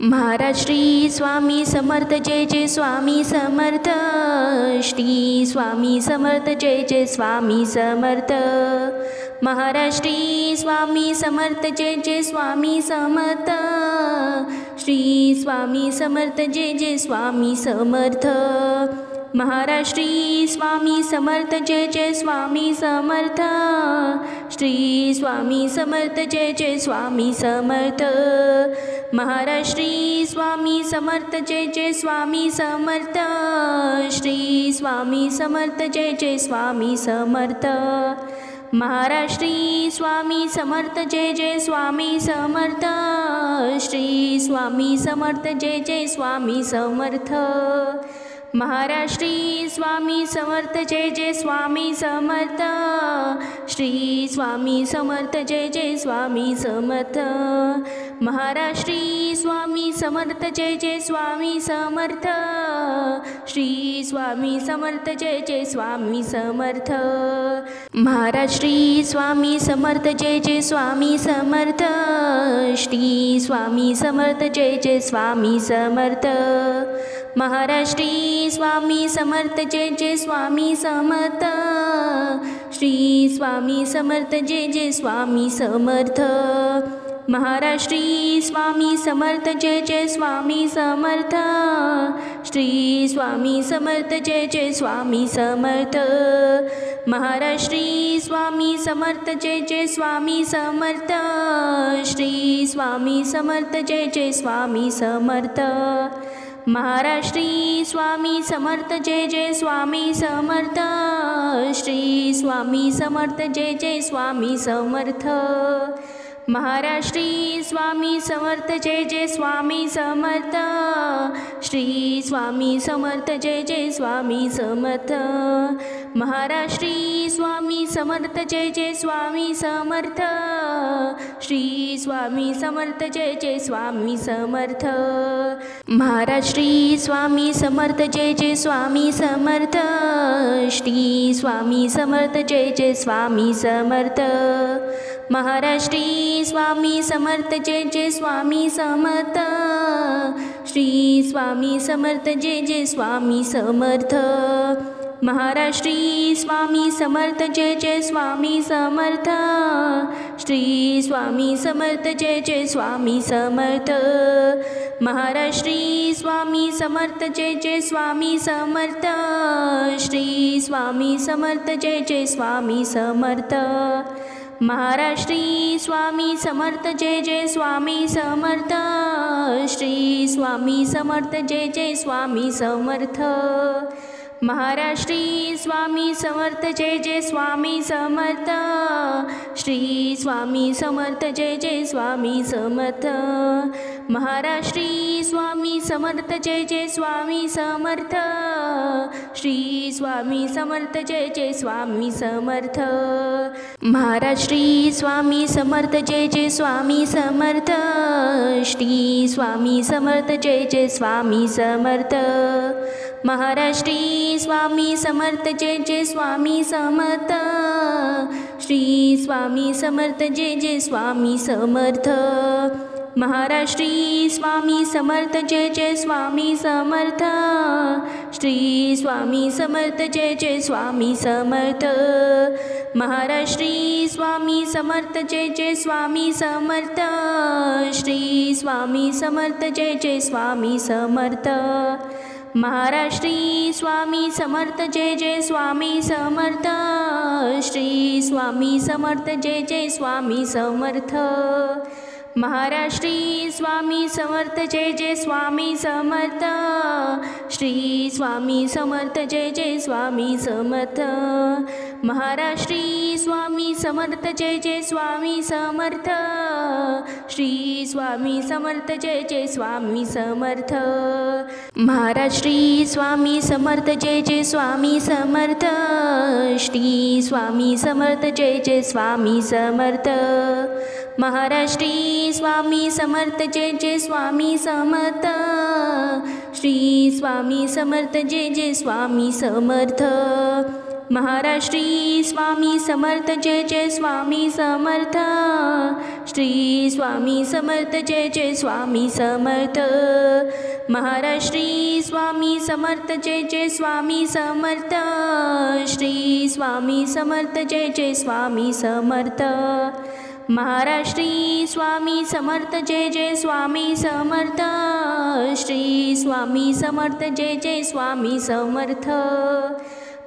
Maharaj Shri Swami Samarth Jai Jai Swami Samarth. Shri Swami Samarth Jai Jai Swami Samarth. Maharaj Shri Swami Samarth Jai Jai Swami Samarth. Shri Swami Samarth Jai Jai Swami Samarth. Maharaj Shri Swami Samarth Jai Jai Swami Samarth. Shri Swami Samarth Jai Jai Swami Samarth. Maharaj Shri Swami Samarth Jai Jai Swami Samarth. Shri Swami Samarth Jai Jai Swami Samarth. Maharaj Shri Swami Samarth Jai Jai Swami Samarth. Shri Swami Samarth Jai Jai Swami Samarth. Maharaj Shri Swami Samarth Jai Jai Swami Samarth. Shri Swami Samarth Jai Jai Swami Samarth. Maharaj Shri Swami Samarth Jai Jai Swami Samarth. Shri Swami Samarth Jai Jai Swami Samarth. Maharaj Shri Swami Samarth Jai Jai Swami Samarth. Shri Swami Samarth Jai Jai Swami Samarth. Maharaj Shri Swami Samarth Jai Jai Swami Samarth. Shri Swami Samarth Jai Jai Swami Samarth. Maharaj Shri Swami Samarth Jai Jai Swami Samarth. Shri Swami Samarth Jai Jai Swami Samarth. Maharaj Shri Swami Samarth Jai Jai Swami Samarth. Shri Swami Samarth Jai Jai Swami Samarth. Maharaj Shri Swami Samarth Jai Jai Swami Samarth. Shri Swami Samarth Jai Jai Swami Samarth. Maharaj Shri Swami Samarth Jai Jai Swami Samarth. Shri Swami Samarth Jai Jai Swami Samarth. Maharaj Shri Swami Samarth Jai Jai Swami Samarth. Shri Swami Samarth Jai Jai Swami Samarth. Maharaj Shri Swami Samarth Jai Jai Swami Samarth. Shri Swami Samarth Jai Jai Swami Samarth. Maharaj Shri Swami Samarth Jai Jai Swami Samarth. Shri Swami Samarth Jai Jai Swami Samarth. Maharaj Shri Swami Samarth Jai Jai Swami Samarth. Shri Swami Samarth Jai Jai Swami Samarth. Maharaj Shri Swami Samarth Jai Jai Swami Samarth. Shri Swami Samarth Jai Jai Swami Samarth. Maharaj Shri Swami Samarth Jai Jai Swami Samarth. Shri Swami Samarth Jai Jai Swami Samarth. Maharaj Shri Swami Samarth Jai Jai Swami Samarth. Shri Swami Samarth Jai Jai Swami Samarth. Maharaj Shri Swami Samarth Jai Jai Swami Samarth. Shri Swami Samarth Jai Jai Swami Samarth. Maharaj Shri Swami Samarth Jai Jai Swami Samarth. Shri Swami Samarth Jai Jai Swami Samarth. Maharaj Shri Swami Samarth Jai Jai Swami Samarth. Shri Swami Samarth Jai Jai Swami Samarth. Maharaj Shri Swami Samarth Jai Jai Swami Samarth. Shri Swami Samarth Jai Jai Swami Samarth. Maharaj Shri Swami Samarth Jai Jai Swami Samarth. Shri Swami Samarth Jai Jai Swami Samarth. Maharaj Shri Swami Samarth Jai Jai Swami Samarth. Shri Swami Samarth Jai Jai Swami Samarth. Maharaj Shri Swami Samarth Jai Jai Swami Samarth. Shri Swami Samarth Jai Jai Swami Samarth. Maharaj Shri Swami Samarth Jai Jai Swami Samarth. Shri Swami Samarth Jai Jai Swami Samarth. Maharaj Shri Swami Samarth Jai Jai Swami Samarth. Shri Swami Samarth Jai Jai Swami Samarth. Maharaj Shri Swami Samarth Jai Jai Swami Samarth. Shri Swami Samarth Jai Jai Swami Samarth. Maharashtri Swami Samarth Jai Jai Swami Samarth. Shri Swami Samarth Jai Jai Swami Samarth. Maharashtri Swami Samarth Jai Jai Swami Samarth. Shri Swami Samarth Jai Jai Swami Samarth. Maharashtri Swami Samarth Jai Jai Swami Samarth. Shri Swami Samarth Jai Jai Swami Samarth.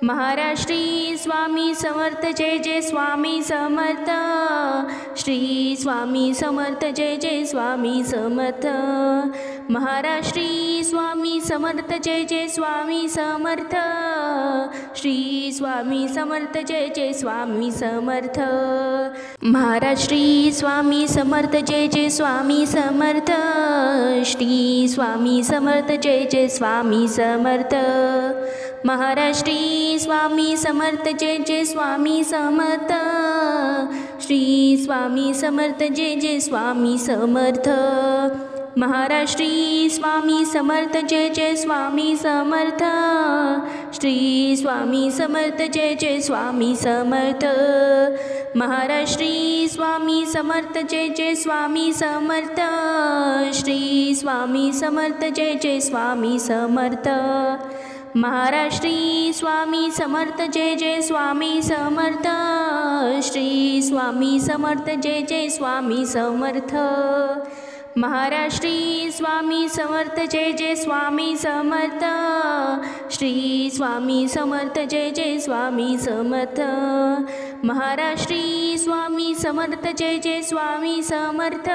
Maharashtri Swami Samarth Jai Jai Swami Samarth. Shri Swami Samarth Jai Jai Swami Samarth. Maharashtri Swami Samarth Jai Jai Swami Samarth. Shri Swami Samarth Jai Jai Swami Samarth. Maharashtri Swami Samarth Jai Jai Swami Samarth. Shri Swami Samarth Jai Jai Swami Samarth. Maharashtri Swami Samarth Jai Jai Swami Samarth. Shri Swami Samarth Jai Jai Swami Samarth. Maharashtri Swami Samarth Jai Jai Swami Samarth. Shri Swami Samarth Jai Jai Swami Samarth. Maharashtri Swami Samarth Jai Jai Swami Samarth. Shri Swami Samarth Jai Jai Swami Samarth. Maharashtri Swami Samarth Jai Jai Swami Samarth. Shri Swami Samarth Jai Jai Swami Samarth. Maharashtri Swami Samarth Jai Jai Swami Samarth. Shri Swami Samarth Jai Jai Swami Samarth. Maharashtri Swami Samarth Jai Jai Swami Samarth.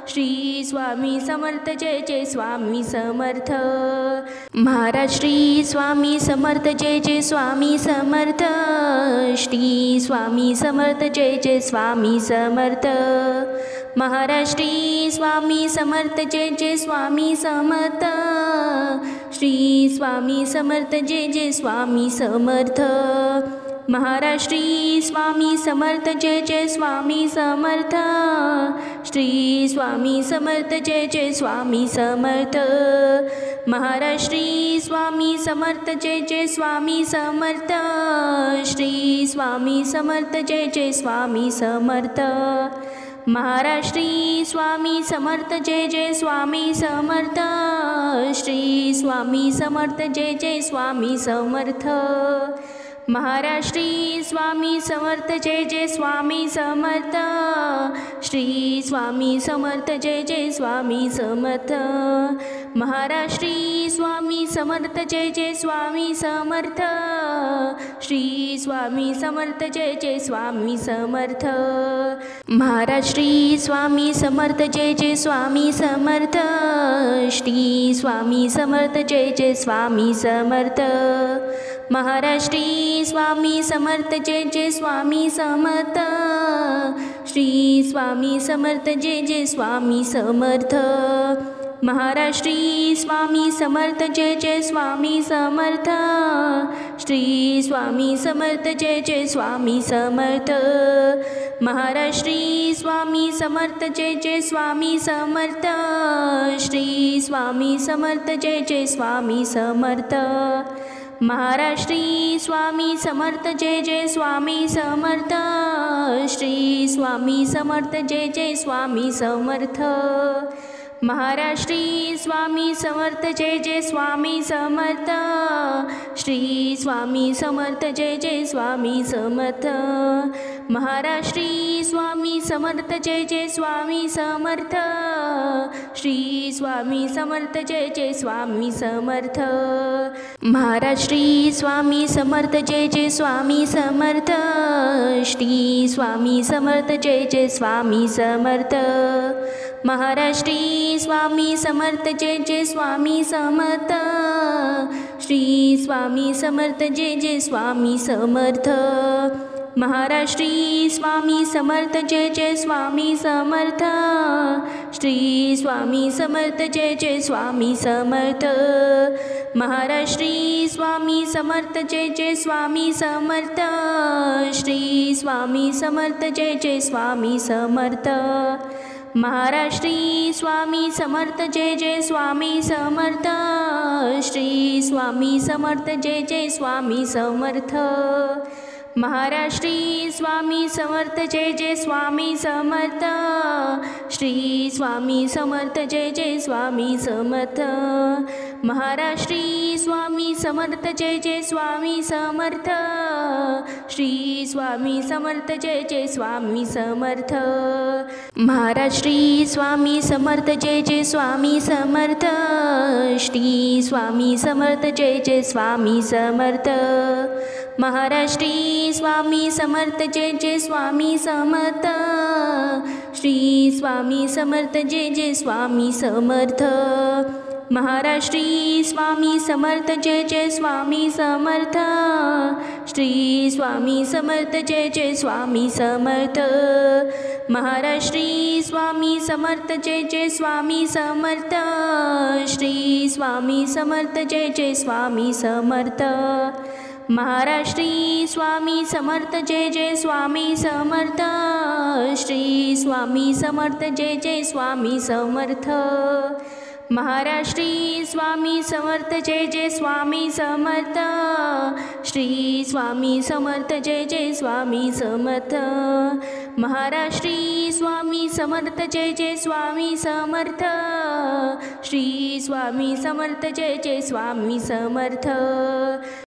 Shri Swami Samarth Jai Jai Swami Samarth. Maharashtri Swami Samarth Jai Jai Swami Samarth. Shri Swami Samarth Jai Jai Swami Samarth. Maharashtri Swami Samarth Jai Jai Swami Samarth. Shri Swami Samarth Jai Jai Swami Samarth. Maharashtri Swami Samarth Jai Jai Swami Samarth. Shri Swami Samarth Jai Jai Swami Samarth. Maharashtri Swami Samarth Jai Jai Swami Samarth. Shri Swami Samarth Jai Jai Swami Samarth. Maharashtri Swami Samarth Jai Jai Swami Samarth. Shri Swami Samarth Jai Jai Swami Samarth. Maharashtri Swami Samarth Jai Jai Swami Samarth. Shri Swami Samarth Jai Jai Swami Samarth. Maharashtri Swami Samarth Jai Jai Swami Samarth. Shri Swami Samarth Jai Jai Swami Samarth. Maharashtri Swami Samarth Jai Jai Swami Samarth. Shri Swami Samarth Jai Jai Swami Samarth. Maharashtri Swami Samarth Jai Jai Swami Samarth. Shri Swami Samarth Jai Jai Swami Samarth. Maharashtri Swami Samarth Jai Jai Swami Samarth. Shri Swami Samarth Jai Jai Swami Samarth. Maharashtri Swami Samarth Jai Jai Swami Samarth. Shri Swami Samarth Jai Jai Swami Samarth. Maharashtri Swami Samarth Jai Jai Swami Samarth. Shri Swami Samarth Jai Jai Swami Samarth. Maharashtri Swami Samarth Jai Jai Swami Samarth. Shri Swami Samarth Jai Jai Swami Samarth. Maharashtri Swami Samarth Jai Jai Swami Samarth. Shri Swami Samarth Jai Jai Swami Samarth. Maharashtri Swami Samarth Jai Jai Swami Samarth. Shri Swami Samarth Jai Jai Swami Samarth. Maharashtri Swami Samarth Jai Jai Swami Samarth. Shri Swami Samarth Jai Jai Swami Samarth. Maharashtri Swami Samarth Jai Jai Swami Samarth. Shri Swami Samarth Jai Jai Swami Samarth. Maharashtri Swami Samarth Jai Jai Swami Samarth. Shri Swami Samarth Jai Jai Swami Samarth. Maharashtri Swami Samarth Jai Jai Swami Samarth. Shri Swami Samarth Jai Jai Swami Samarth. Maharashtri Swami Samarth Jai Jai Swami Samarth. Shri Swami Samarth Jai Jai Swami Samarth. Maharashtri Swami Samarth Jai Jai Swami Samarth. Shri Swami Samarth Jai Jai Swami Samarth. Maharashtri Swami Samarth Jai Jai Swami Samarth. Shri Swami Samarth Jai Jai Swami Samarth. Maharashtri Swami Samarth Jai Jai Swami Samarth. Shri Swami Samarth Jai Jai Swami Samarth. Maharashtri Swami Samarth Jai Jai Swami Samarth. Shri Swami Samarth Jai Jai Swami Samarth. Maharashtri Swami Samarth Jai Jai Swami Samarth. Shri Swami Samarth Jai Jai Swami Samarth. Maharashtri Swami Samarth Jai Jai Swami Samarth. Shri Swami Samarth Jai Jai Swami Samarth. Maharashtri Swami Samarth Jai Jai Swami Samarth. Shri Swami Samarth Jai Jai Swami Samarth. Maharashtri Swami Samarth Jai Jai Swami Samarth. Shri Swami Samarth Jai Jai Swami Samarth.